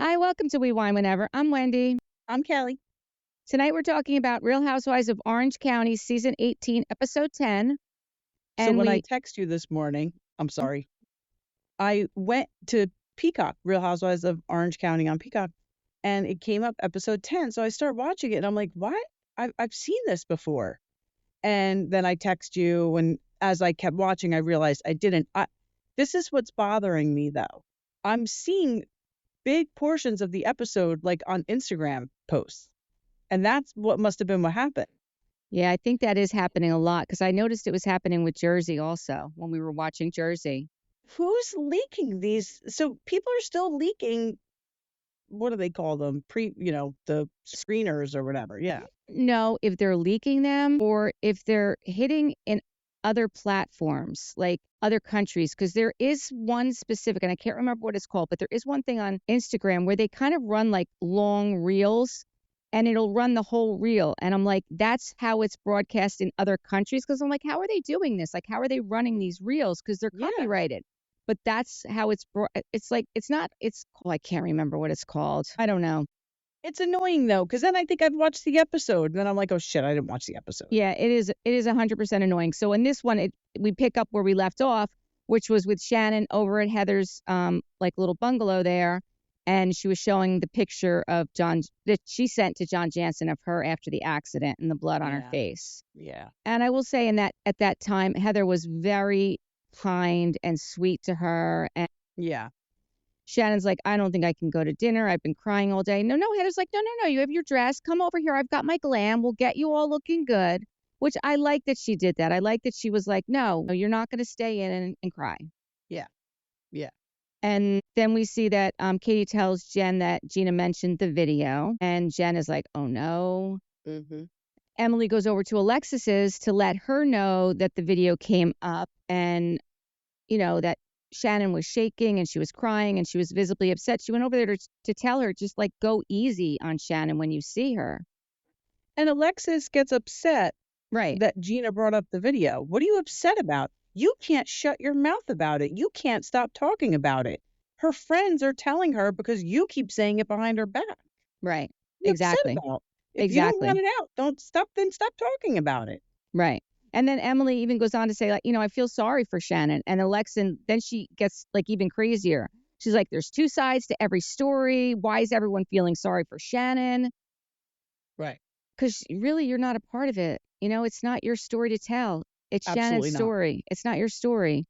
Hi, welcome to We Wine Whenever. I'm Wendy. I'm Kelly. Tonight we're talking about Real Housewives of Orange County, Season 18, Episode 10. So when I text you this morning, I'm sorry, I went to Peacock, Real Housewives of Orange County on Peacock, and it came up episode 10. So I start watching it, and I'm like, what? I've seen this before. And then I text you, and as I kept watching, I realized I didn't. This is what's bothering me, though. I'm seeing big portions of the episode like on Instagram posts. And that's what must have been what happened. Yeah, I think that is happening a lot because I noticed it was happening with Jersey also when we were watching Jersey. Who's leaking these? So people are still leaking. What do they call them? The screeners or whatever. Yeah. No, if they're leaking them or if they're hitting in other platforms, like other countries, because there is one specific, and I can't remember what it's called, but there is one thing on Instagram where they kind of run like long reels and it'll run the whole reel. And I'm like, that's how it's broadcast in other countries. Because I'm like, how are they doing this? Like, how are they running these reels? Because they're copyrighted. But that's how it's I can't remember what it's called. I don't know. It's annoying though, because then I think I've watched the episode, and then I'm like, oh shit, I didn't watch the episode. Yeah, it is 100% annoying. So in this one, we pick up where we left off, which was with Shannon over at Heather's like little bungalow there, and she was showing the picture of John that she sent to John Jansen of her after the accident and the blood on her face. Yeah. And I will say at that time, Heather was very kind and sweet to her. And yeah. Shannon's like, I don't think I can go to dinner. I've been crying all day. No, Heather's like, no. You have your dress. Come over here. I've got my glam. We'll get you all looking good. Which I like that she did that. I like that she was like, no, you're not going to stay in and cry. Yeah. Yeah. And then we see that Katie tells Jen that Gina mentioned the video. And Jen is like, oh, no. Mm-hmm. Emily goes over to Alexis's to let her know that the video came up and, that Shannon was shaking and she was crying and she was visibly upset. She went over there to tell her, just like, go easy on Shannon when you see her. And Alexis gets upset right that Gina brought up the video. What are you upset about? You can't shut your mouth about it. You can't stop talking about it. Her friends are telling her because you keep saying it behind her back. Right. Exactly. If you don't let it out, stop talking about it. Right. And then Emily even goes on to say, like, I feel sorry for Shannon. And Alexis, then she gets like even crazier. She's like, there's two sides to every story. Why is everyone feeling sorry for Shannon? Right. Because really, you're not a part of it. It's not your story to tell. It's Shannon's story. It's not your story.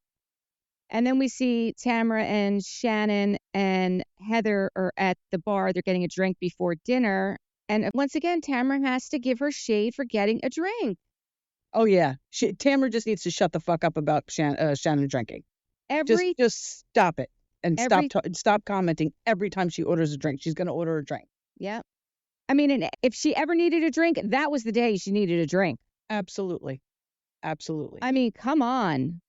And then we see Tamra and Shannon and Heather are at the bar. They're getting a drink before dinner. And once again, Tamra has to give her shade for getting a drink. Oh, yeah. Tamra just needs to shut the fuck up about Shannon drinking. Just stop it and stop commenting every time she orders a drink. She's going to order a drink. Yeah. I mean, and if she ever needed a drink, that was the day she needed a drink. Absolutely. Absolutely. I mean, come on.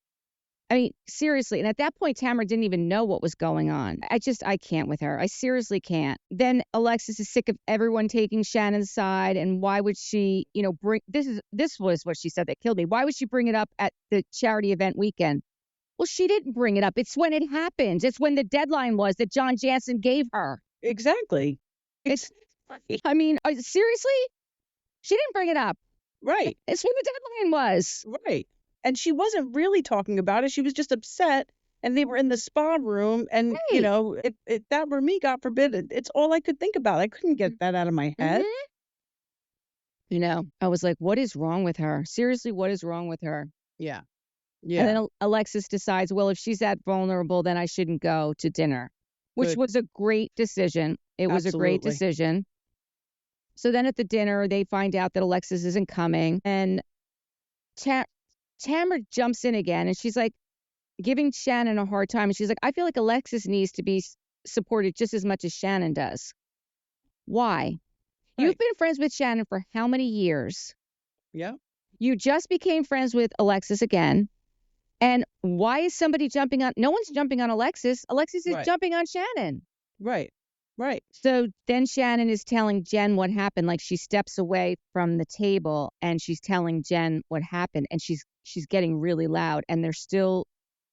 I mean, seriously. And at that point, Tamra didn't even know what was going on. I can't with her. I seriously can't. Then Alexis is sick of everyone taking Shannon's side. And why would she, bring this was what she said that killed me. Why would she bring it up at the charity event weekend? Well, she didn't bring it up. It's when it happened. It's when the deadline was that John Jansen gave her. Exactly. I mean, seriously? She didn't bring it up. Right. It's when the deadline was. Right. And she wasn't really talking about it. She was just upset. And they were in the spa room. And, if that were me, God forbid, it's all I could think about. I couldn't get that out of my head. Mm-hmm. I was like, what is wrong with her? Seriously, what is wrong with her? Yeah. Yeah. And then Alexis decides, well, if she's that vulnerable, then I shouldn't go to dinner, which was a great decision. It was a great decision. So then at the dinner, they find out that Alexis isn't coming. And Tamra jumps in again, and she's like giving Shannon a hard time. And she's like, I feel like Alexis needs to be supported just as much as Shannon does. Why? Right. You've been friends with Shannon for how many years? Yeah. You just became friends with Alexis again. And why is somebody jumping on? No one's jumping on Alexis. Alexis is jumping on Shannon. Right. Right. So then Shannon is telling Jen what happened. Like she steps away from the table and she's telling Jen what happened. And she's getting really loud. And the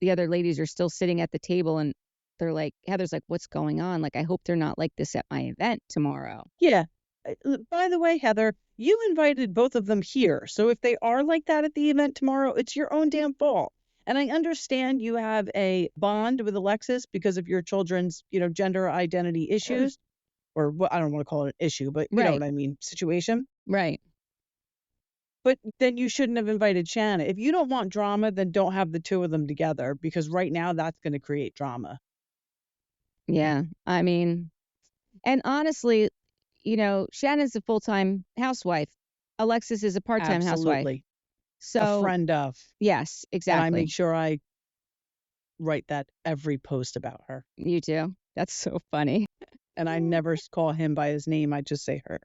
other ladies are still sitting at the table in Heather's like, what's going on? Like, I hope they're not like this at my event tomorrow. Yeah. By the way, Heather, you invited both of them here. So if they are like that at the event tomorrow, it's your own damn fault. And I understand you have a bond with Alexis because of your children's, gender identity issues, or what I don't want to call it an issue, but you know what I mean, situation. Right. But then you shouldn't have invited Shannon. If you don't want drama, then don't have the two of them together, because right now that's going to create drama. Yeah. I mean, and honestly, Shannon's a full-time housewife. Alexis is a part-time housewife. Absolutely. So A friend of. yes, And exactly. I make sure I write that every post about her. You do. That's so funny. And I never call him by his name. I just say her.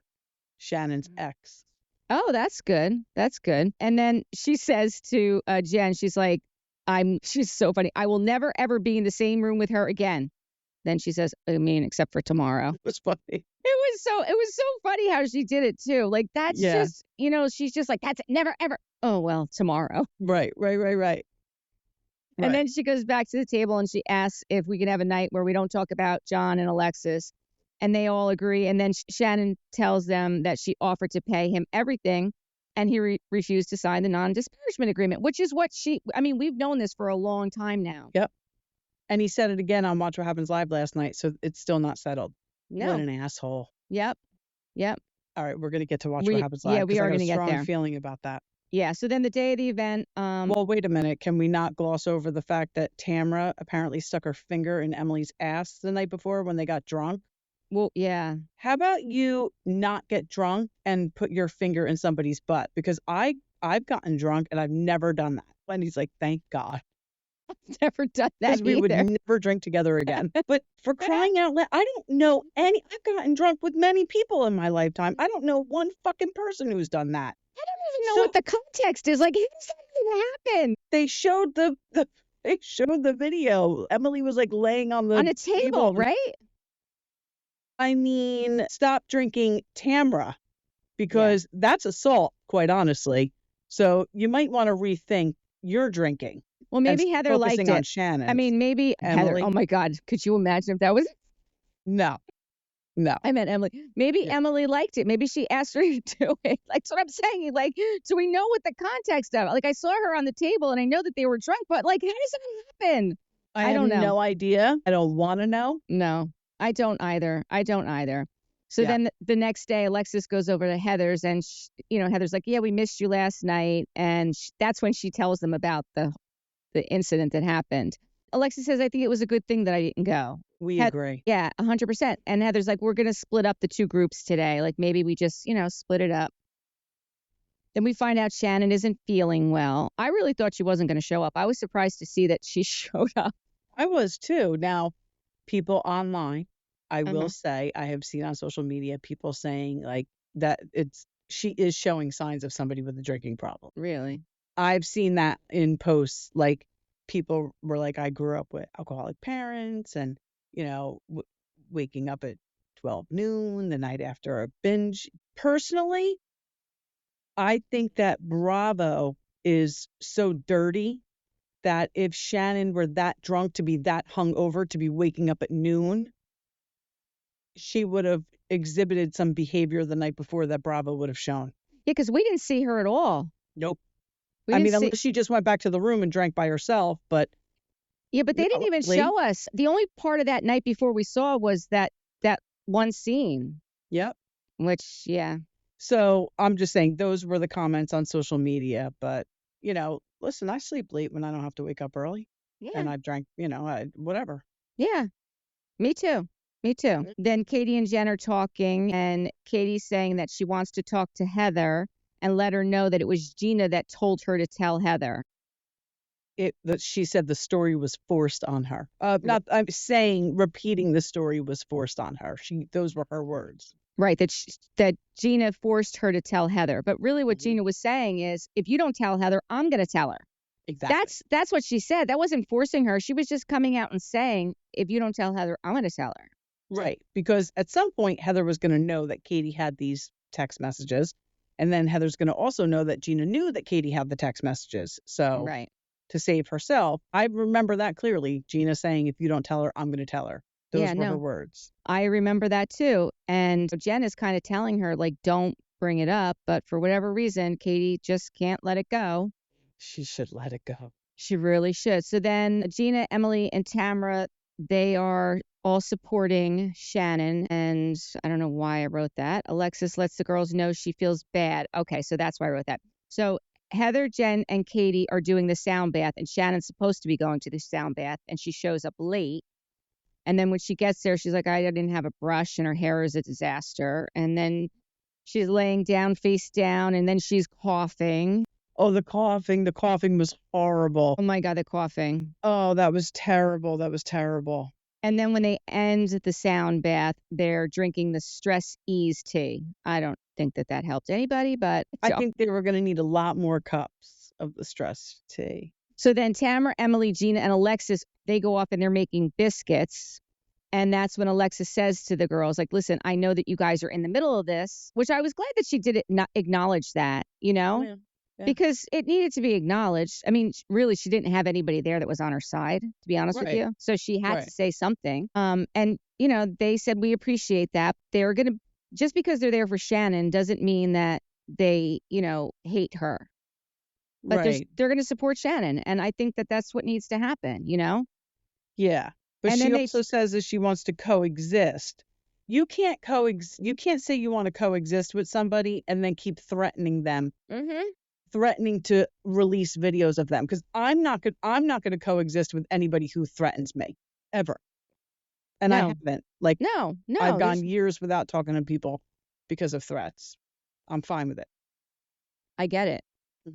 Shannon's ex. Oh, that's good. That's good. And then she says to Jen, she's like, she's so funny. I will never, ever be in the same room with her again. Then she says, I mean, except for tomorrow. It was funny. It was so funny how she did it too. Like, that's just, she's just like, that's it, never, ever. Oh, well, tomorrow. Right. And then she goes back to the table and she asks if we can have a night where we don't talk about John and Alexis. And they all agree. And then Shannon tells them that she offered to pay him everything. And he refused to sign the non-disparagement agreement, which is what we've known this for a long time now. Yep. And he said it again on Watch What Happens Live last night. So it's still not settled. No. What an asshole. Yep. All right. We're going to get to Watch What Happens Live. Yeah, we are going to get there. I got a strong feeling about that. Yeah. So then the day of the event. Well, wait a minute. Can we not gloss over the fact that Tamra apparently stuck her finger in Emily's ass the night before when they got drunk? Well, yeah. How about you not get drunk and put your finger in somebody's butt? Because I've gotten drunk and I've never done that. And he's like, thank God. I've never done that Because we would never drink together again. But for crying out loud, I don't know I've gotten drunk with many people in my lifetime. I don't know one fucking person who's done that. I don't even know what the context is. Like, how does that even happen? They showed the video. Emily was like laying on a table, right? I mean, stop drinking Tamra, because that's assault, quite honestly. So you might want to rethink your drinking. Well, maybe Heather liked it. On Shannon. I mean, maybe Emily. Heather. Oh my God, could you imagine if that was? No. I meant Emily. Maybe Emily liked it. Maybe she asked her to do it. Like, that's what I'm saying. Like, so we know what the context of. Like, I saw her on the table and I know that they were drunk, but like, how does that happen? I don't know. No idea. I don't want to know. No. I don't either. So then the next day, Alexis goes over to Heather's and, Heather's like, yeah, we missed you last night. And that's when she tells them about the incident that happened. Alexis says, I think it was a good thing that I didn't go. We agree. Yeah, 100%. And Heather's like, we're going to split up the two groups today. Like, maybe we just, split it up. Then we find out Shannon isn't feeling well. I really thought she wasn't going to show up. I was surprised to see that she showed up. I was too. Now, people online, I will say, I have seen on social media people saying like that she is showing signs of somebody with a drinking problem. Really? I've seen that in posts. Like, people were like, I grew up with alcoholic parents and, waking up at 12 noon the night after a binge. Personally, I think that Bravo is so dirty that if Shannon were that drunk to be that hungover to be waking up at noon, she would have exhibited some behavior the night before that Bravo would have shown. Yeah, because we didn't see her at all. Nope. Unless she just went back to the room and drank by herself, but... Yeah, but they didn't even show us. The only part of that night before we saw was that one scene. Yep. Which, yeah. So I'm just saying those were the comments on social media, but, listen, I sleep late when I don't have to wake up early. Yeah. And I've drank, whatever. Yeah. Me too. Then Katie and Jen are talking, and Katie's saying that she wants to talk to Heather and let her know that it was Gina that told her to tell Heather. She said the story was forced on her. I'm saying repeating the story was forced on her. Those were her words. Right, that Gina forced her to tell Heather. But really what Gina was saying is, if you don't tell Heather, I'm going to tell her. Exactly. That's what she said. That wasn't forcing her. She was just coming out and saying, if you don't tell Heather, I'm going to tell her. Right, because at some point, Heather was going to know that Katie had these text messages. And then Heather's going to also know that Gina knew that Katie had the text messages. So right. to save herself. I remember that clearly. Gina saying, if you don't tell her, I'm going to tell her. Those were her words. I remember that too. And Jen is kind of telling her, like, don't bring it up. But for whatever reason, Katie just can't let it go. She should let it go. She really should. So then Gina, Emily, and Tamra, they are all supporting Shannon. And I don't know why I wrote that. Alexis lets the girls know she feels bad. Okay, so that's why I wrote that. So Heather, Jen, and Katie are doing the sound bath, and Shannon's supposed to be going to the sound bath, and she shows up late. And then when she gets there, she's like, I didn't have a brush, and her hair is a disaster. And then she's laying down, face down, and then she's coughing. Oh, the coughing. The coughing was horrible. Oh, my God, the coughing. Oh, that was terrible. That was terrible. And then when they end the sound bath, they're drinking the stress ease tea. I don't think that helped anybody, but I think they were going to need a lot more cups of the stress tea. So then Tamra, Emily, Gina, and Alexis, they go off and they're making biscuits. And that's when Alexis says to the girls, like, listen, I know that you guys are in the middle of this, which I was glad that she did not acknowledge that, you know, because it needed to be acknowledged. I mean, really, she didn't have anybody there that was on her side, to be honest with you. So she had to say something. And, you know, they said, we appreciate that. They're going to, just because they're there for Shannon doesn't mean that they, you know, hate her. But they're going to support Shannon. And I think that that's what needs to happen, you know? Yeah. But and she also says that she wants to coexist. You can't You can't say you want to coexist with somebody and then keep threatening them. Threatening to release videos of them. Because I'm not going to coexist with anybody who threatens me. Ever. And I haven't. Like, no. I've gone years without talking to people because of threats. I'm fine with it. I get it.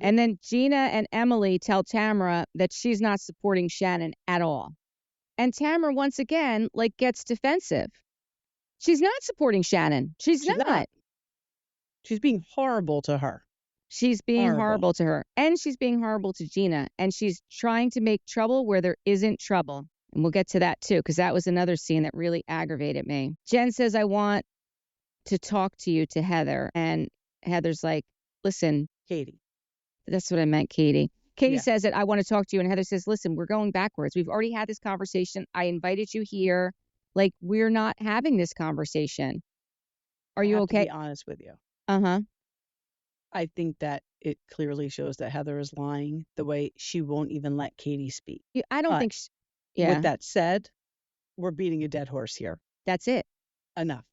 And then Gina and Emily tell Tamra that she's not supporting Shannon at all. And Tamra, once again, like, gets defensive. She's not supporting Shannon. She's not. She's being horrible to her. She's being horrible to her. And she's being horrible to Gina. And she's trying to make trouble where there isn't trouble. And we'll get to that, too, because that was another scene that really aggravated me. Jen says, I want to talk to you to Heather. And Heather's like, listen. Katie. That's what I meant, Katie. Katie says that I want to talk to you. And Heather says, listen, we're going backwards. We've already had this conversation. I invited you here. Like, we're not having this conversation. Are you okay? To be honest with you. Uh-huh. I think that it clearly shows that Heather is lying the way she won't even let Katie speak. I don't think With that said, we're beating a dead horse here. That's it. Enough.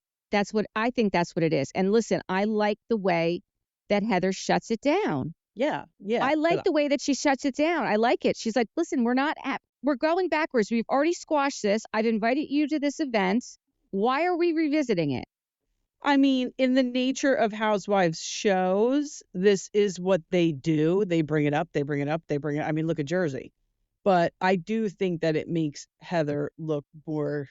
I think that's what it is. And listen, I like the way that Heather shuts it down. Yeah. I like the way that she shuts it down. I like it. She's like, listen, we're going backwards. We've already squashed this. I've invited you to this event. Why are we revisiting it? I mean, in the nature of Housewives shows, this is what they do. They bring it up. I mean, look at Jersey. But I do think that it makes Heather look more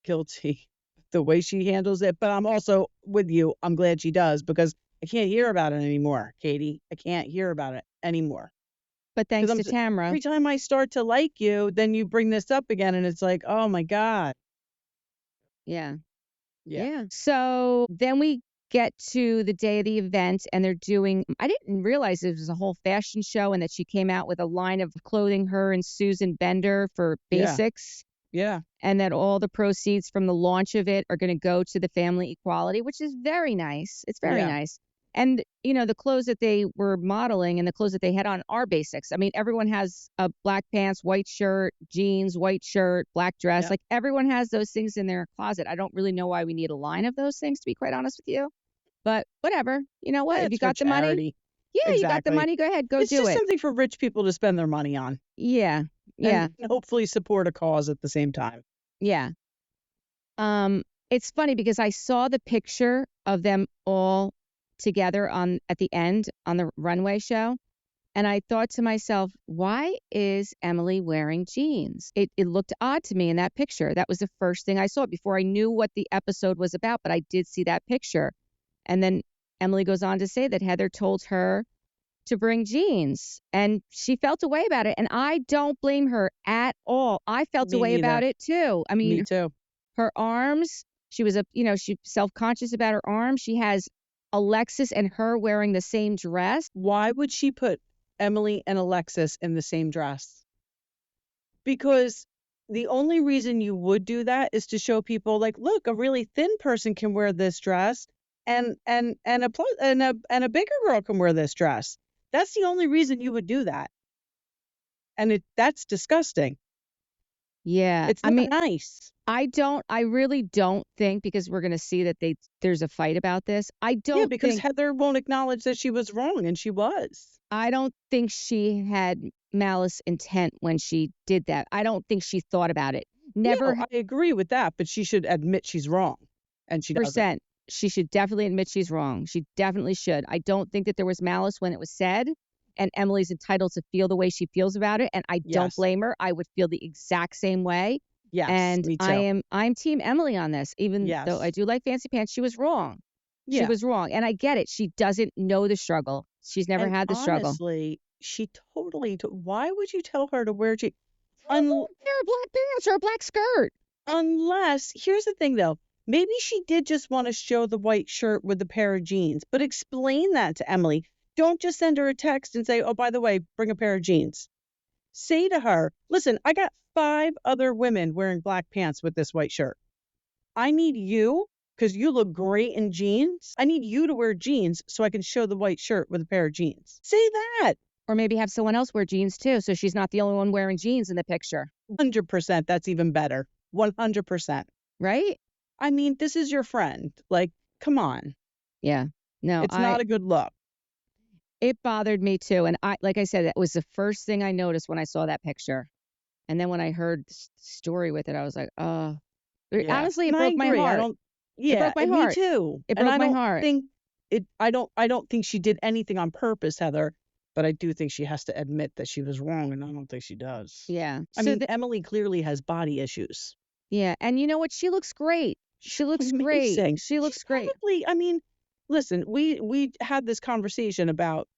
guilty the way she handles it. But I'm also with you. I'm glad she does, because I can't hear about it anymore, Katie. I can't hear about it anymore. But thanks to Tamra. Every time I start to like you, then you bring this up again, and it's like, oh, my God. Yeah. So then we get to the day of the event, and they're doing, I didn't realize it was a whole fashion show and that she came out with a line of clothing, her and Susan Bender, for basics. Yeah. And that all the proceeds from the launch of it are going to go to the family equality, which is very nice. It's very nice. And, you know, the clothes that they were modeling and the clothes that they had on are basics. I mean, everyone has a black pants, white shirt, jeans, white shirt, black dress. Yeah. Like, everyone has those things in their closet. I don't really know why we need a line of those things, to be quite honest with you. But whatever. You know what? If you got the money. Yeah, you got the money. Go ahead. Go do it. It's just something for rich people to spend their money on. Yeah. Yeah. And hopefully support a cause at the same time. Yeah. It's funny because I saw the picture of them all together at the end on the runway show, and I thought to myself, why is Emily wearing jeans? It looked odd to me in that picture. That was the first thing I saw before I knew what the episode was about, but I did see that picture. And then Emily goes on to say that Heather told her to bring jeans, and she felt a way about it, and I don't blame her at all. I felt a way about it too. I mean, me too. Her arms, she was she's self-conscious about her arms. She has Alexis and her wearing the same dress. Why would she put Emily and Alexis in the same dress. Because the only reason you would do that is to show people, like, look, a really thin person can wear this dress, and a bigger girl can wear this dress. That's the only reason you would do that. And that's disgusting. Yeah. It's not nice. I really don't think, because we're going to see that there's a fight about this. Yeah, because Heather won't acknowledge that she was wrong, and she was. I don't think she had malice intent when she did that. I don't think she thought about it. Never. No, I agree with that, but she should admit she's wrong, and she doesn't. She should definitely admit she's wrong. She definitely should. I don't think that there was malice when it was said, and Emily's entitled to feel the way she feels about it, and I don't blame her. I would feel the exact same way. Yes, and me too. I'm team Emily on this, even though I do like fancy pants. She was wrong. She was wrong, and I get it. She doesn't know the struggle. She's never had the struggle. Honestly, she totally. Why would you tell her to wear jeans? A pair of black pants or a black skirt. Unless, here's the thing though, maybe she did just want to show the white shirt with the pair of jeans, but explain that to Emily. Don't just send her a text and say, oh, by the way, bring a pair of jeans. Say to her, listen, I got 5 other women wearing black pants with this white shirt. I need you, because you look great in jeans. I need you to wear jeans so I can show the white shirt with a pair of jeans. Say that. Or maybe have someone else wear jeans too, so she's not the only one wearing jeans in the picture. 100%. That's even better. 100%. Right? I mean, this is your friend. Like, come on. Yeah. No, it's not a good look. It bothered me too. And like I said, that was the first thing I noticed when I saw that picture. And then when I heard the story with it, I was like, oh. Yeah. Honestly, it broke my heart. It broke my heart. Me too. It broke my heart. I don't think she did anything on purpose, Heather. But I do think she has to admit that she was wrong, and I don't think she does. Yeah. I mean, Emily clearly has body issues. Yeah, and you know what? She looks great. She looks amazing. Great. She looks great. Probably, I mean, listen, we had this conversation about,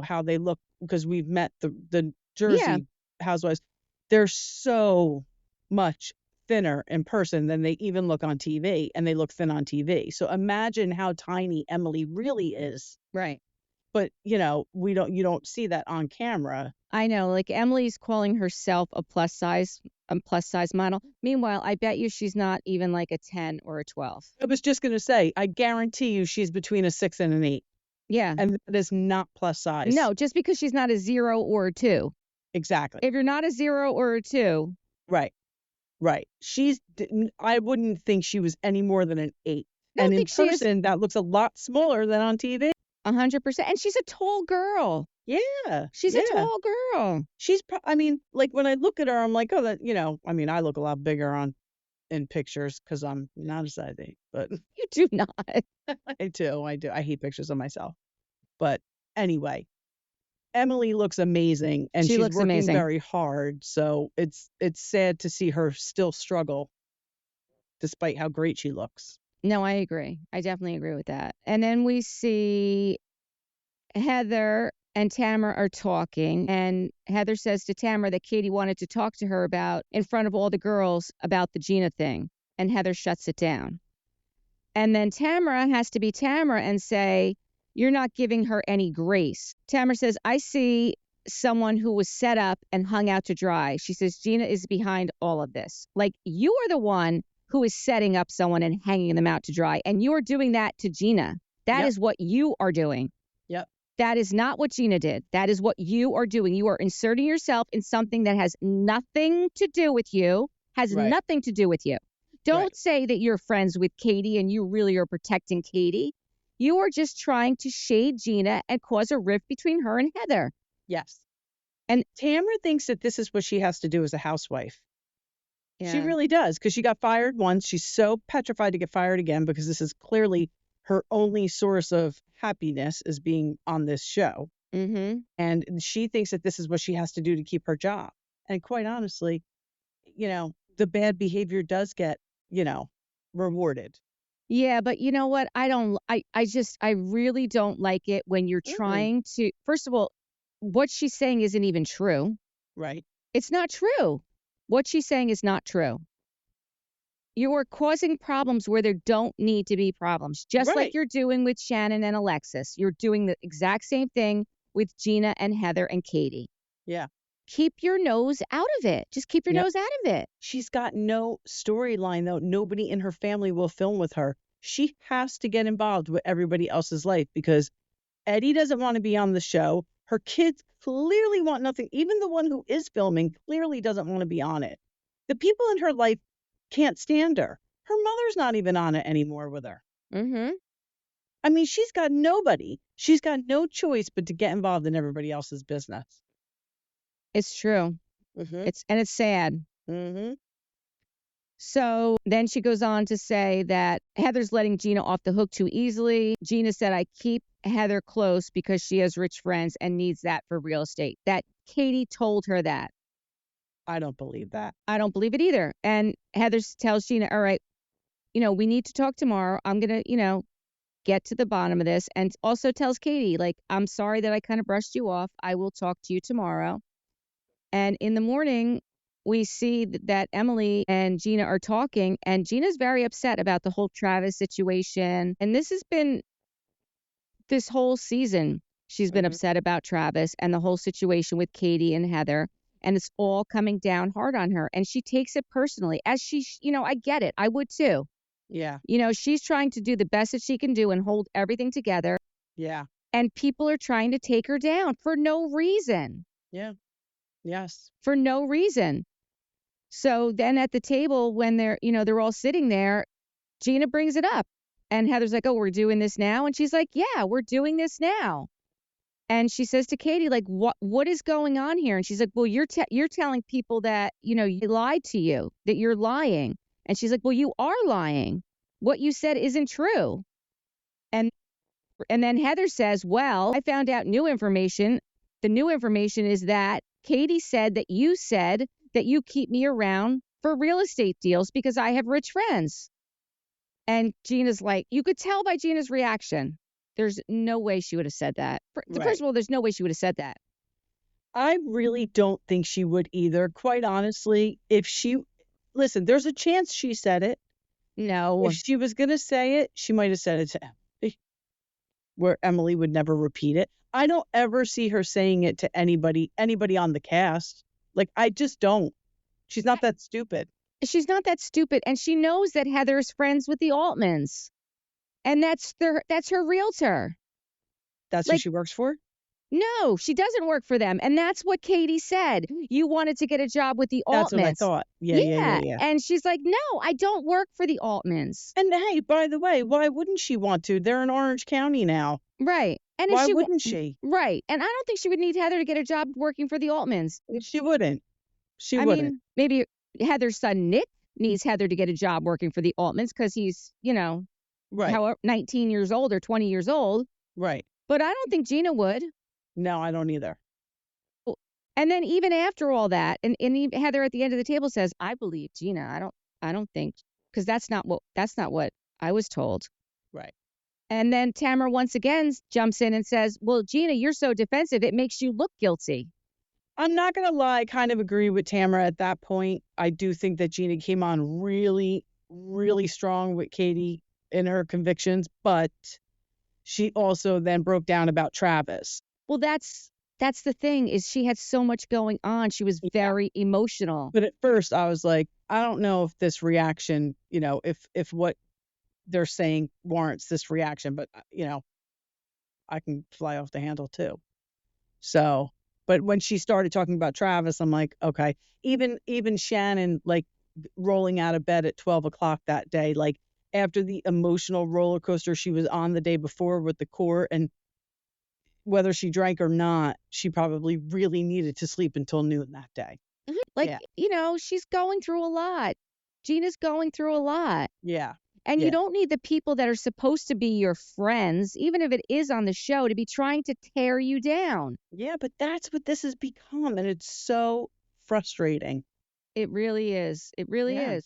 how they look, because we've met the Jersey Housewives. They're so much thinner in person than they even look on TV, and they look thin on TV. So imagine how tiny Emily really is. Right. But, you don't see that on camera. I know, like Emily's calling herself a plus size model. Meanwhile, I bet you she's not even like a 10 or a 12. I was just going to say, I guarantee you she's between a 6 and an 8. Yeah. And that is not plus size. No, just because she's not a 0 or a 2. Exactly. If you're not a 0 or a 2. Right. I wouldn't think she was any more than an 8. And in person, that looks a lot smaller than on TV. 100%. And she's a tall girl. Yeah. She's a tall girl. She's, like when I look at her, I'm like, oh, that, I look a lot bigger in pictures because I'm not a size 8, but. You do not. I do. I hate pictures of myself. But anyway, Emily looks amazing, and she's working very hard. So it's sad to see her still struggle despite how great she looks. No, I agree. I definitely agree with that. And then we see Heather and Tamra are talking, and Heather says to Tamra that Katie wanted to talk to her about, in front of all the girls, about the Gina thing, and Heather shuts it down. And then Tamra has to be Tamra and say, you're not giving her any grace. Tamra says, I see someone who was set up and hung out to dry. She says, Gina is behind all of this. Like, you are the one who is setting up someone and hanging them out to dry. And you are doing that to Gina. That is what you are doing. Yep. That is not what Gina did. That is what you are doing. You are inserting yourself in something that has nothing to do with you, nothing to do with you. Don't say that you're friends with Katie and you really are protecting Katie. You are just trying to shade Gina and cause a rift between her and Heather. Yes. And Tamra thinks that this is what she has to do as a housewife. Yeah. She really does, because she got fired once. She's so petrified to get fired again, because this is clearly her only source of happiness, is being on this show. Mm-hmm. And she thinks that this is what she has to do to keep her job. And quite honestly, the bad behavior does get, rewarded. Yeah, but you know what? I really don't like it when you're trying to, first of all, what she's saying isn't even true. Right. It's not true. What she's saying is not true. You are causing problems where there don't need to be problems. Just like you're doing with Shannon and Alexis. You're doing the exact same thing with Gina and Heather and Katie. Yeah. Keep your nose out of it. Just keep your Yep. nose out of it. She's got no storyline, though. Nobody in her family will film with her. She has to get involved with everybody else's life because Eddie doesn't want to be on the show. Her kids clearly want nothing. Even the one who is filming clearly doesn't want to be on it. The people in her life can't stand her. Her mother's not even on it anymore with her. Mm-hmm. I mean, she's got nobody. She's got no choice but to get involved in everybody else's business. It's true. Mm-hmm. It's sad. Mm-hmm. So then she goes on to say that Heather's letting Gina off the hook too easily. Gina said, I keep Heather close because she has rich friends and needs that for real estate. That Katie told her that. I don't believe that. I don't believe it either. And Heather tells Gina, all right, we need to talk tomorrow. I'm going to, get to the bottom of this. And also tells Katie, like, I'm sorry that I kind of brushed you off. I will talk to you tomorrow. And in the morning, we see that Emily and Gina are talking, and Gina's very upset about the whole Travis situation. And this has been this whole season. She's been upset about Travis and the whole situation with Katie and Heather. And it's all coming down hard on her. And she takes it personally, as she, I get it. I would too. Yeah. She's trying to do the best that she can do and hold everything together. Yeah. And people are trying to take her down for no reason. Yeah. Yes. For no reason. So then at the table, when they're all sitting there, Gina brings it up. And Heather's like, oh, we're doing this now? And she's like, yeah, we're doing this now. And she says to Katie, like, what is going on here? And she's like, well, you're telling people that, you lied to you, that you're lying. And she's like, well, you are lying. What you said isn't true. And then Heather says, well, I found out new information. The new information is that Katie said that you keep me around for real estate deals because I have rich friends. And Gina's like, you could tell by Gina's reaction. There's no way she would have said that. First of all, there's no way she would have said that. I really don't think she would either. Quite honestly, listen, there's a chance she said it. No. If she was going to say it, she might have said it to Emily, where Emily would never repeat it. I don't ever see her saying it to anybody on the cast. Like, I just don't. She's not that stupid. She's not that stupid. And she knows that Heather's friends with the Altmans. And that's her realtor. That's who she works for? No, she doesn't work for them. And that's what Katie said. You wanted to get a job with the Altmans. That's what I thought. Yeah. And she's like, no, I don't work for the Altmans. And hey, by the way, why wouldn't she want to? They're in Orange County now. Right. And why wouldn't she? Right. And I don't think she would need Heather to get a job working for the Altmans. She wouldn't. I mean, maybe Heather's son, Nick, needs Heather to get a job working for the Altmans because he's, right. 19 years old or 20 years old. Right. But I don't think Gina would. No, I don't either. And then even after all that, and Heather at the end of the table says, I believe Gina. I don't think, because that's not what I was told. Right. And then Tamra once again jumps in and says, well, Gina, you're so defensive. It makes you look guilty. I'm not going to lie. I kind of agree with Tamra at that point. I do think that Gina came on really, really strong with Katie in her convictions, but she also then broke down about Travis. Well, that's the thing, is she had so much going on. She was very emotional. But at first I was like, I don't know if this reaction, if what they're saying warrants this reaction, but I can fly off the handle too. So, but when she started talking about Travis, I'm like, okay. Even Shannon, like, rolling out of bed at 12 o'clock that day, like, after the emotional roller coaster she was on the day before with the court, and whether she drank or not, she probably really needed to sleep until noon that day. Like, she's going through a lot. Gina's going through a lot. Yeah. And you don't need the people that are supposed to be your friends, even if it is on the show, to be trying to tear you down. Yeah, but that's what this has become, and it's so frustrating. It really is. It really is.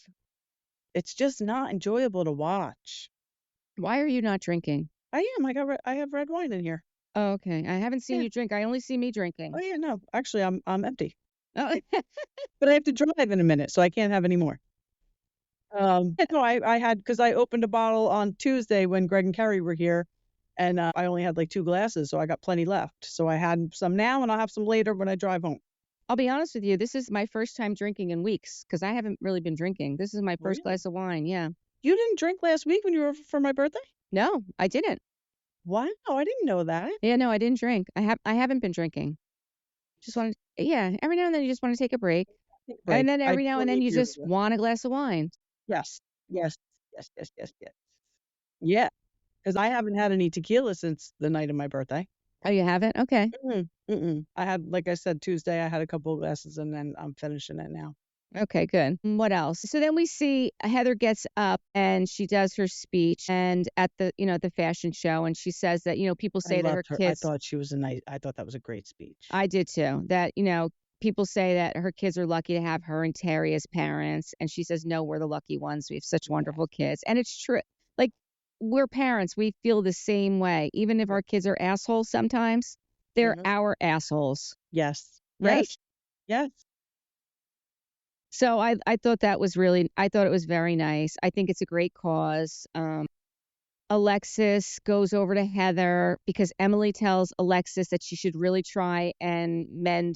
It's just not enjoyable to watch. Why are you not drinking? I am. I have red wine in here. Oh, okay. I haven't seen you drink. I only see me drinking. Oh yeah, no. Actually, I'm empty. Oh. But I have to drive in a minute, so I can't have any more. No, I had, because I opened a bottle on Tuesday when Greg and Carrie were here, And I only had like 2 glasses, so I got plenty left. So I had some now, and I'll have some later when I drive home. I'll be honest with you. This is my first time drinking in weeks because I haven't really been drinking. This is my first Really? glass of wine. Yeah. You didn't drink last week when you were over for my birthday? No, I didn't. Wow, I didn't know that. Yeah, no, I didn't drink. I haven't been drinking. Just wanted, yeah, every now and then you just want to take a break. Take a And break. then I every now and then totally you agree with just you. want a glass of wine. Yes. Yes. Yes, yes, yes, yes. Yeah, because I haven't had any tequila since the night of my birthday. Oh, you haven't? Okay. I had, like I said, Tuesday, I had a couple of glasses, and then I'm finishing it now. Okay, good. What else? So then we see Heather gets up and she does her speech and at the, the fashion show. And she says that, people I say that her loved her. I kids, thought she was I thought that was a great speech. I did too, that, people say that her kids are lucky to have her and Terry as parents. And she says, no, we're the lucky ones. We have such wonderful kids. And it's true. Like, we're parents. We feel the same way. Even if our kids are assholes sometimes, they're Mhm. our assholes, Yes. right? Yes. Yes. So I thought that was really, I thought it was very nice. I think it's a great cause. Alexis goes over to Heather because Emily tells Alexis that she should really try and mend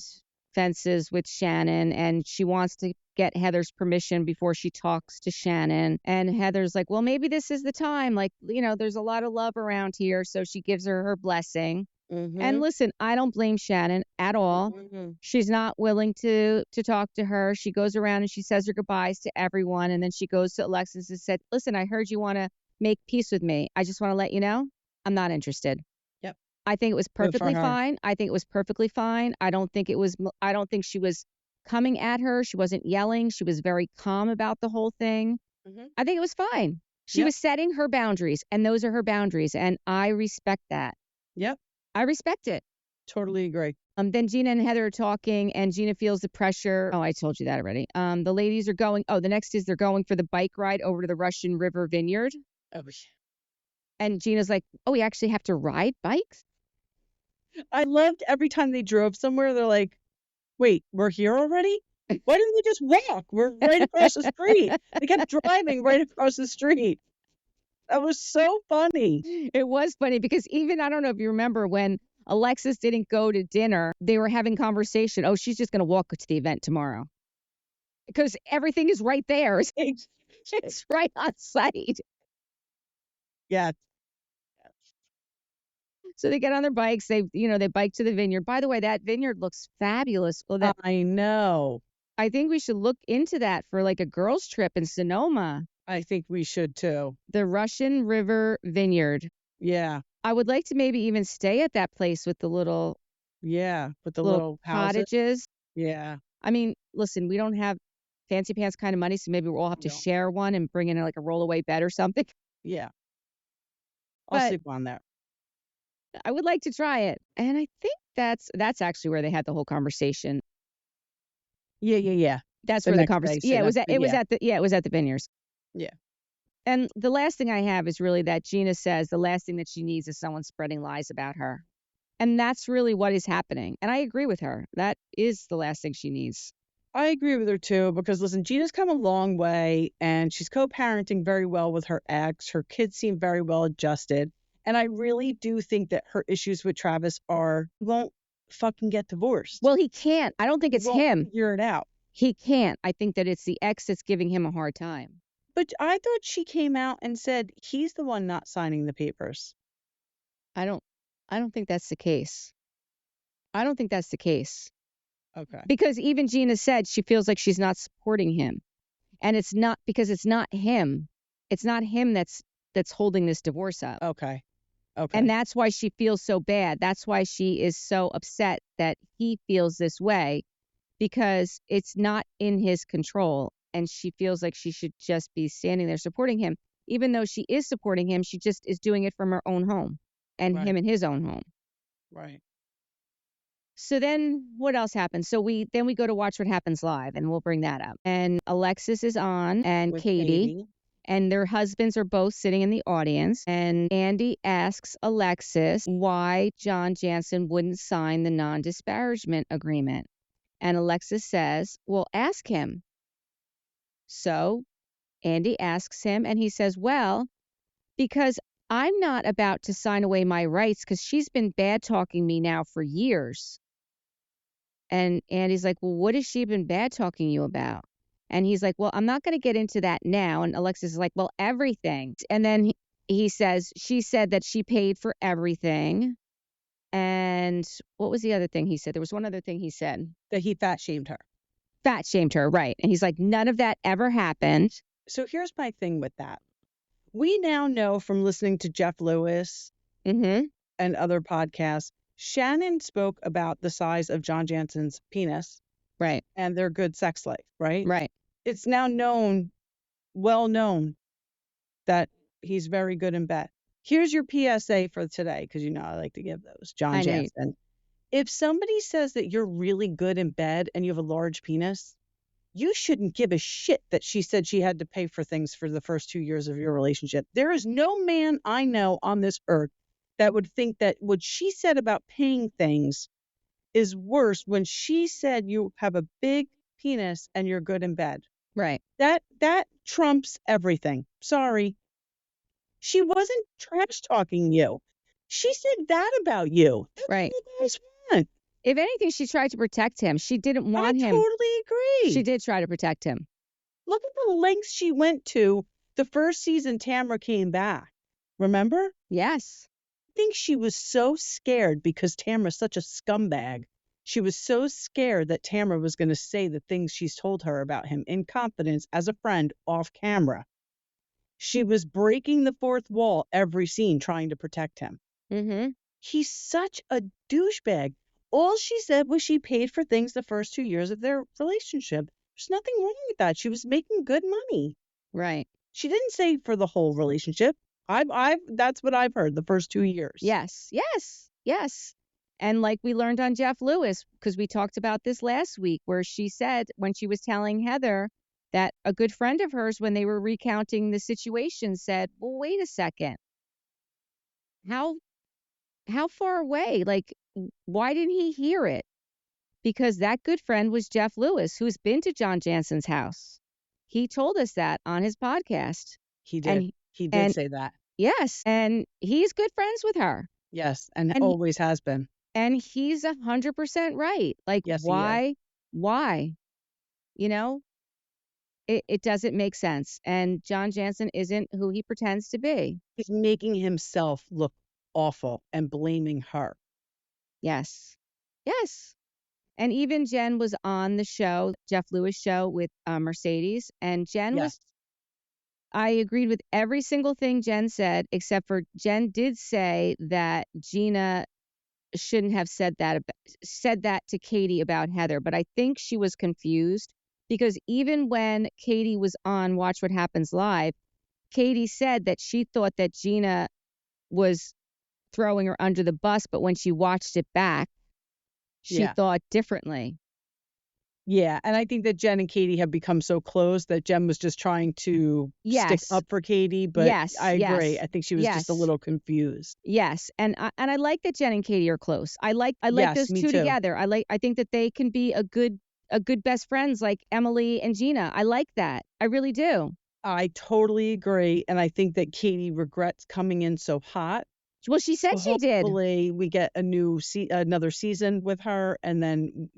fences with Shannon, and she wants to get Heather's permission before she talks to Shannon. And Heather's like, well, maybe this is the time. Like, there's a lot of love around here. So she gives her blessing. And Mhm. listen, I don't blame Shannon at all. Mhm. She's not willing to talk to her. She goes around and she says her goodbyes to everyone, and then she goes to Alexis and said, "Listen, I heard you want to make peace with me. I just want to let you know I'm not interested." Yep. I think it was Good for perfectly her. fine. I think it was perfectly fine. I don't think it was. I don't think she was coming at her. She wasn't yelling. She was very calm about the whole thing. Mhm. I think it was fine. She Yep. was setting her boundaries, and those are her boundaries, and I respect that. Yep. I respect it. Totally agree. Then Gina and Heather are talking, and Gina feels the pressure. Oh, I told you that already. The ladies are going. Oh, the next is they're going for the bike ride over to the Russian River Vineyard. Oh, And Gina's like, "Oh, we actually have to ride bikes?" I loved every time they drove somewhere, they're like, wait, we're here already? Why didn't we just walk? We're right across the street. They kept driving right across the street. That was so funny. It was funny because even I don't know if you remember when Alexis didn't go to dinner, they were having conversation. Oh, she's just going to walk to the event tomorrow because everything is right there. It's right on site. Yeah. So they get on their bikes. They bike to the vineyard. By the way, that vineyard looks fabulous. Well, I know. I think we should look into that for like a girls' trip in Sonoma. I think we should too. The Russian River Vineyard. Yeah. I would like to maybe even stay at that place with the little Yeah. With the little houses. cottages. Yeah. I mean, listen, we don't have fancy pants kind of money, so maybe we'll all have to No. share one and bring in like a rollaway bed or something. Yeah. I'll But sleep on there. I would like to try it. And I think that's actually where they had the whole conversation. Yeah. That's The where the next day, conversation. so Yeah, it was that's at it was at the vineyards. Yeah. And the last thing I have is really that Gina says the last thing that she needs is someone spreading lies about her. And that's really what is happening. And I agree with her. That is the last thing she needs. I agree with her too, because listen, Gina's come a long way and she's co-parenting very well with her ex. Her kids seem very well adjusted. And I really do think that her issues with Travis are he won't fucking get divorced. Well, he can't. I don't think it's He won't him. figure it out. He can't. I think that it's the ex that's giving him a hard time. But I thought she came out and said he's the one not signing the papers. I don't think that's the case. I don't think that's the case. Okay. Because even Gina said she feels like she's not supporting him. And it's not because it's not him. It's not him that's holding this divorce up. Okay. And that's why she feels so bad. That's why she is so upset that he feels this way, because it's not in his control. And she feels like she should just be standing there supporting him. Even though she is supporting him, she just is doing it from her own home and him in his own home. Right. So then what else happens? So we go to Watch What Happens Live, and we'll bring that up. And Alexis is on, and With Katie, and their husbands are both sitting in the audience. And Andy asks Alexis why John Jansen wouldn't sign the non-disparagement agreement. And Alexis says, well, ask him. So Andy asks him, and he says, well, because I'm not about to sign away my rights because she's been bad talking me now for years. And he's like, well, what has she been bad talking you about? And he's like, well, I'm not going to get into that now. And Alexis is like, well, everything. And then he says, she said that she paid for everything. And what was the other thing he said? There was one other thing he said. That he fat shamed her. Fat shamed her, right. And he's like, none of that ever happened. So here's my thing with that. We now know from listening to Jeff Lewis Mm-hmm. and other podcasts, Shannon spoke about the size of John Jansen's penis. Right. And their good sex life, right? Right. It's now well known, that he's very good in bed. Here's your PSA for today, because you know I like to give those. John Jansen. If somebody says that you're really good in bed and you have a large penis, you shouldn't give a shit that she said she had to pay for things for the first 2 years of your relationship. There is no man I know on this earth that would think that what she said about paying things is worse when she said you have a big penis and you're good in bed. Right. That trumps everything. Sorry. She wasn't trash talking you. She said that about you. That's right. what you guys want. If anything, she tried to protect him. She didn't want him. I totally agree. She did try to protect him. Look at the lengths she went to the first season Tamra came back. Remember? Yes. I think she was so scared because Tamra's such a scumbag. She was so scared that Tamra was going to say the things she's told her about him in confidence as a friend off camera. She was breaking the fourth wall every scene trying to protect him. Mm-hmm. He's such a douchebag. All she said was she paid for things the first 2 years of their relationship. There's nothing wrong with that. She was making good money. Right. She didn't say for the whole relationship. That's what I've heard, the first 2 years. Yes. Yes. Yes. And like we learned on Jeff Lewis, because we talked about this last week, where she said when she was telling Heather that a good friend of hers, when they were recounting the situation, said, well, wait a second. How far away? Like, why didn't he hear it? Because that good friend was Jeff Lewis, who's been to John Jansen's house. He told us that on his podcast. He did. He did say that. Yes. And he's good friends with her. Yes. And always has been. And he's 100% right. Like, yes, why? You know, it doesn't make sense. And John Jansen isn't who he pretends to be. He's making himself look awful and blaming her. Yes. Yes. And even Jen was on the show, Jeff Lewis show with Mercedes. And Jen was, I agreed with every single thing Jen said, except for Jen did say that Gina shouldn't have said that to Katie about Heather. But I think she was confused because even when Katie was on Watch What Happens Live, Katie said that she thought that Gina was throwing her under the bus. But when she watched it back, she thought differently. Yeah, and I think that Jen and Katie have become so close that Jen was just trying to stick up for Katie. But I agree. I think she was just a little confused. Yes, and I like that Jen and Katie are close. I like those two together. I think that they can be a good best friends like Emily and Gina. I like that. I really do. I totally agree, and I think that Katie regrets coming in so hot. Well, she said she did. Hopefully, we get another season with her, and then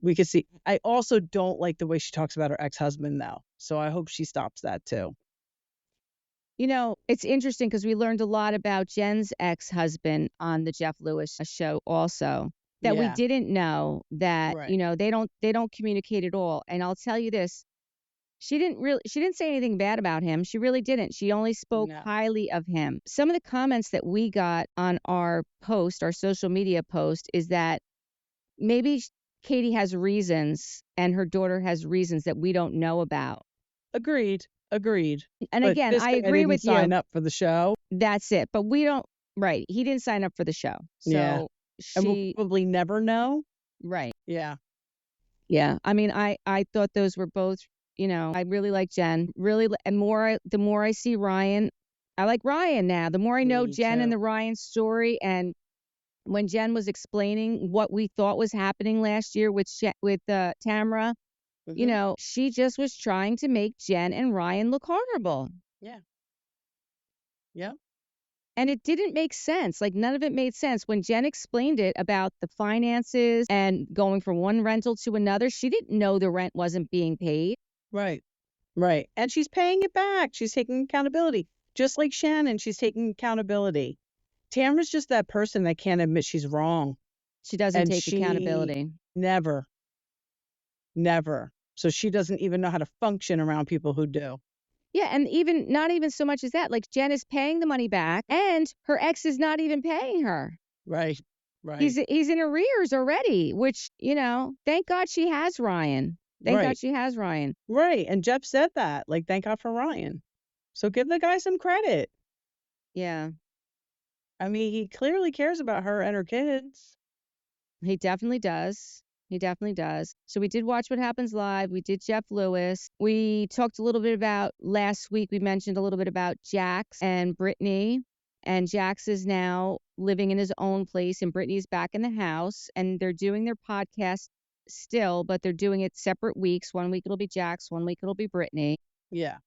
we could see. I also don't like the way she talks about her ex-husband, though. So I hope she stops that too. It's interesting because we learned a lot about Jen's ex-husband on the Jeff Lewis show also that we didn't know that, they don't communicate at all. And I'll tell you this. She didn't say anything bad about him. She really didn't. She only spoke highly of him. Some of the comments that we got on our social media post, is that maybe Katie has reasons and her daughter has reasons that we don't know about. Agreed. And but again, I agree with you. Sign up for the show. That's it. But we don't. Right. He didn't sign up for the show. So and we'll probably never know. Right. Yeah. Yeah. I mean, I thought those were both. I really like Jen. Really, and the more I see Ryan, I like Ryan now. The more I know Jen and the Ryan story, and when Jen was explaining what we thought was happening last year with Tamra, she just was trying to make Jen and Ryan look horrible. Yeah. Yeah. And it didn't make sense. Like, none of it made sense. When Jen explained it about the finances and going from one rental to another, she didn't know the rent wasn't being paid. Right. Right. And she's paying it back. She's taking accountability. Just like Shannon, she's taking accountability. Tamra's just that person that can't admit she's wrong. She doesn't And take she accountability. never, never. So she doesn't even know how to function around people who do. Yeah, and even not even so much as that. Like, Jen is paying the money back, and her ex is not even paying her. Right. Right. He's in arrears already, which, thank God she has Ryan. Thank God Right. she has Ryan. Right. And Jeff said that. Like, thank God for Ryan. So give the guy some credit. Yeah, I mean, he clearly cares about her and her kids. he definitely does. He definitely does. So we did watch What Happens Live. We did Jeff Lewis. We talked a little bit about last week. We mentioned a little bit about Jax and Brittany. And Jax is now living in his own place, and Brittany's back in the house. And they're doing their podcast still, but they're doing it separate weeks. 1 week it'll be Jax, 1 week it'll be Brittany. Yeah.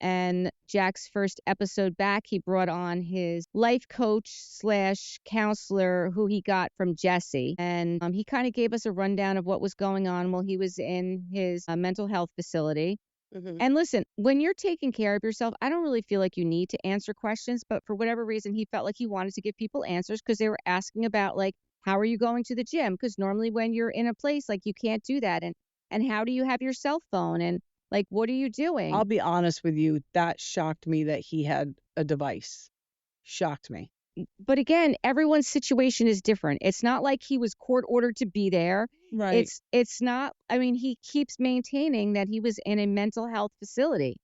And Jack's first episode back, he brought on his life coach / counselor who he got from Jesse. And he kind of gave us a rundown of what was going on while he was in his mental health facility. Mm-hmm. And listen, when you're taking care of yourself, I don't really feel like you need to answer questions. But for whatever reason, he felt like he wanted to give people answers because they were asking about, like, how are you going to the gym? Because normally when you're in a place, like, you can't do that. And how do you have your cell phone? And like, what are you doing? I'll be honest with you. That shocked me that he had a device. Shocked me. But again, everyone's situation is different. It's not like he was court ordered to be there. Right. It's not. I mean, he keeps maintaining that he was in a mental health facility.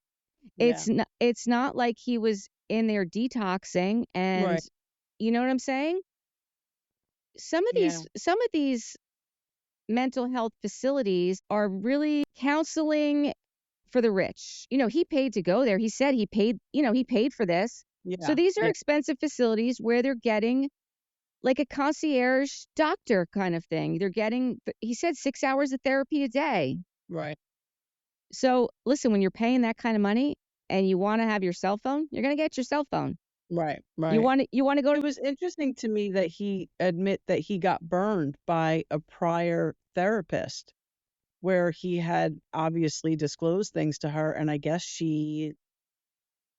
Yeah. It's not like he was in there detoxing, and Right. you know what I'm saying? Some of these mental health facilities are really counseling for the rich. He paid to go there. He said he paid for this. Yeah. So these are expensive facilities where they're getting like a concierge doctor kind of thing. They're getting, he said, 6 hours of therapy a day. Right. So listen, when you're paying that kind of money and you want to have your cell phone, you're going to get your cell phone. Right. Right. You want to go to. It was interesting to me that he admit that he got burned by a prior therapist where he had obviously disclosed things to her, and I guess she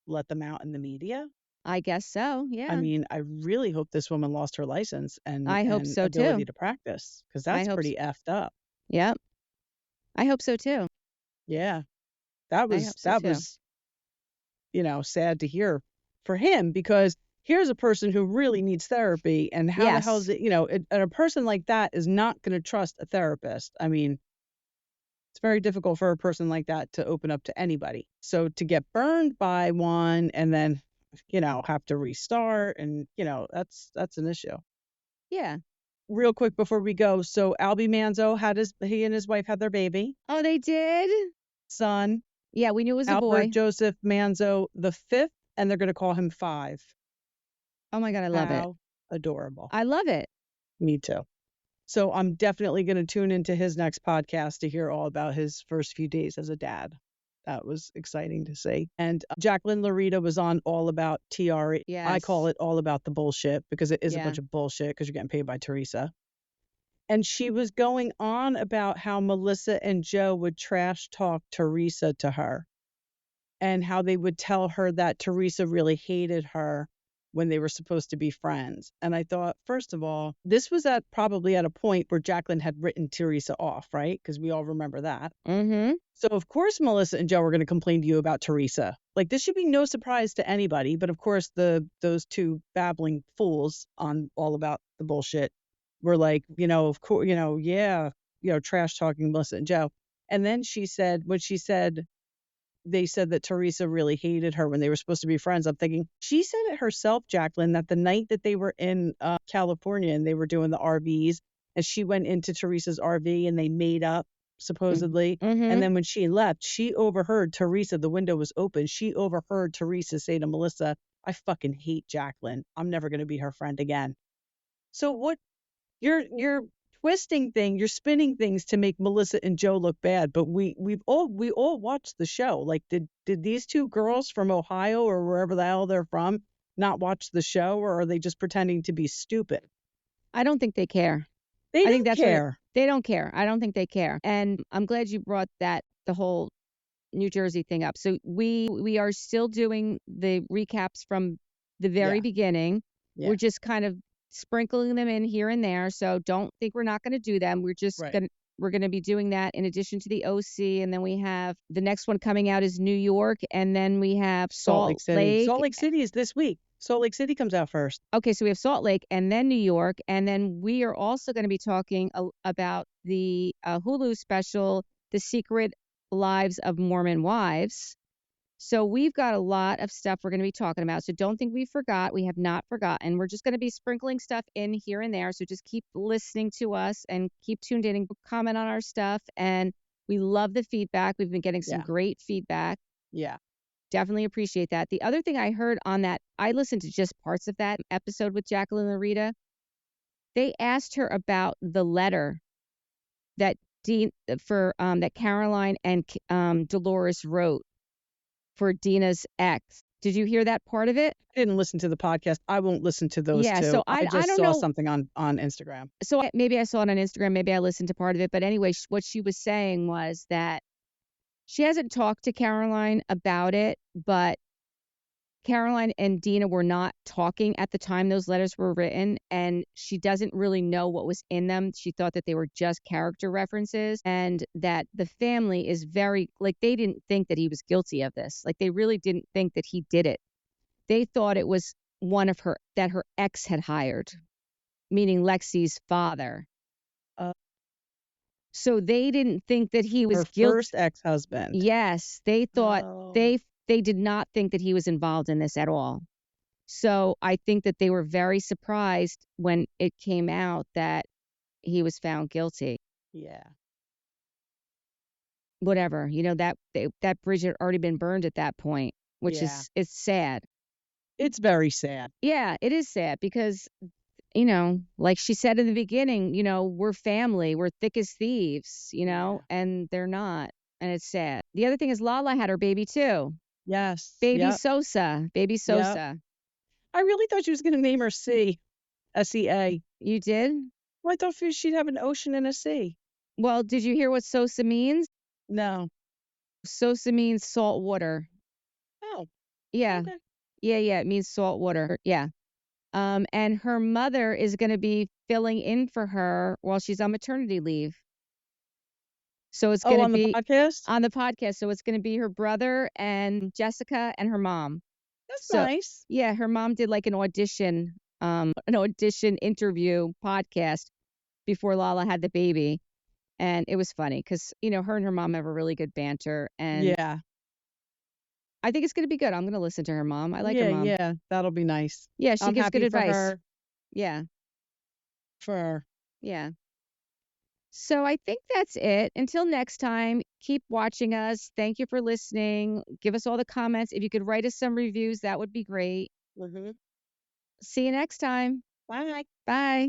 let them out in the media. I guess so. Yeah. I mean, I really hope this woman lost her license and I hope so ability too. to practice, because that's pretty effed up. Yep. I hope so too. Yeah. That was sad to hear for him, because here's a person who really needs therapy, and how the hell is it, and a person like that is not going to trust a therapist. I mean, it's very difficult for a person like that to open up to anybody. So to get burned by one and then, have to restart, and, that's an issue. Yeah. Real quick before we go. So Albie Manzo he and his wife had their baby. Oh, they did? Son. Yeah, we knew it was Albert a boy. Joseph Manzo the 5th, and they're going to call him 5. Oh my God, I love it. How adorable. I love it. Me too. So I'm definitely going to tune into his next podcast to hear all about his first few days as a dad. That was exciting to see. And Jacqueline Larita was on All About TR. Yes. I call it All About the Bullshit, because it is a bunch of bullshit, because you're getting paid by Teresa. And she was going on about how Melissa and Joe would trash talk Teresa to her, and how they would tell her that Teresa really hated her when they were supposed to be friends. And I thought, first of all, this was probably at a point where Jacqueline had written Teresa off, right? Because we all remember that. Mm-hmm. So of course Melissa and Joe are going to complain to you about Teresa. Like, this should be no surprise to anybody. But of course those two babbling fools on All About the Bullshit were like, of course, trash talking Melissa and Joe. And then they said that Teresa really hated her when they were supposed to be friends. I'm thinking, she said it herself, Jacqueline, that the night that they were in California and they were doing the RVs, and she went into Teresa's RV and they made up, supposedly. Mm-hmm. And then when she left, she overheard Teresa, the window was open. She overheard Teresa say to Melissa, "I fucking hate Jacqueline. I'm never going to be her friend again." So what you're twisting you're spinning things to make Melissa and Joe look bad, but we all watched the show. Like, did these two girls from Ohio or wherever the hell they're from not watch the show, or are they just pretending to be stupid? I don't think they care. They I don't think that's care. They don't care. I don't think they care. And I'm glad you brought the whole New Jersey thing up. So we are still doing the recaps from the very beginning. Yeah. We're just kind of sprinkling them in here and there. So don't think we're not going to do them. We're just we're going to be doing that in addition to the OC. And then we have the next one coming out is New York. And then we have Salt Lake City. Salt Lake City is this week. Salt Lake City comes out first. Okay, so we have Salt Lake and then New York. And then we are also going to be talking about the Hulu special, The Secret Lives of Mormon Wives. So we've got a lot of stuff we're going to be talking about. So don't think we forgot. We have not forgotten. We're just going to be sprinkling stuff in here and there. So just keep listening to us and keep tuned in and comment on our stuff. And we love the feedback. We've been getting some great feedback. Yeah. Definitely appreciate that. The other thing I heard on that, I listened to just parts of that episode with Jacqueline and Rita. They asked her about the letter that that Caroline and Dolores wrote for Dina's ex. Did you hear that part of it? I didn't listen to the podcast. I won't listen to those two. So I just don't saw know. Something on Instagram. So maybe I saw it on Instagram. Maybe I listened to part of it. But anyway, what she was saying was that she hasn't talked to Caroline about it, but Caroline and Dina were not talking at the time those letters were written, and she doesn't really know what was in them. She thought that they were just character references, and that the family is very, they didn't think that he was guilty of this. They really didn't think that he did it. They thought it was one of that her ex had hired, meaning Lexi's father. So they didn't think that he was guilty. Her first ex-husband. Yes, they thought they did not think that he was involved in this at all. So I think that they were very surprised when it came out that he was found guilty. Yeah. Whatever, that bridge had already been burned at that point, which is it's sad. It's very sad. Yeah, it is sad because, like she said in the beginning, we're family, we're thick as thieves, and they're not. And it's sad. The other thing is Lala had her baby too. Yes. Baby Sosa. Baby Sosa. Yep. I really thought she was going to name her C. S-E-A. You did? Well, I thought she'd have an ocean and a sea. Well, did you hear what Sosa means? No. Sosa means salt water. Oh. Yeah. Okay. Yeah. It means salt water. Yeah. And her mother is going to be filling in for her while she's on maternity leave. So it's going to be on the podcast? On the podcast. So it's going to be her brother and Jessica and her mom. That's nice. Yeah, her mom did an audition interview podcast before Lala had the baby. And it was funny because, her and her mom have a really good banter. And yeah. I think it's going to be good. I'm going to listen to her mom. I like her mom. Yeah, that'll be nice. Yeah, she gives good advice. Her. Yeah. For her. Yeah. So I think that's it. Until next time, keep watching us. Thank you for listening. Give us all the comments. If you could write us some reviews, that would be great. Mm-hmm. See you next time. Bye. Bye.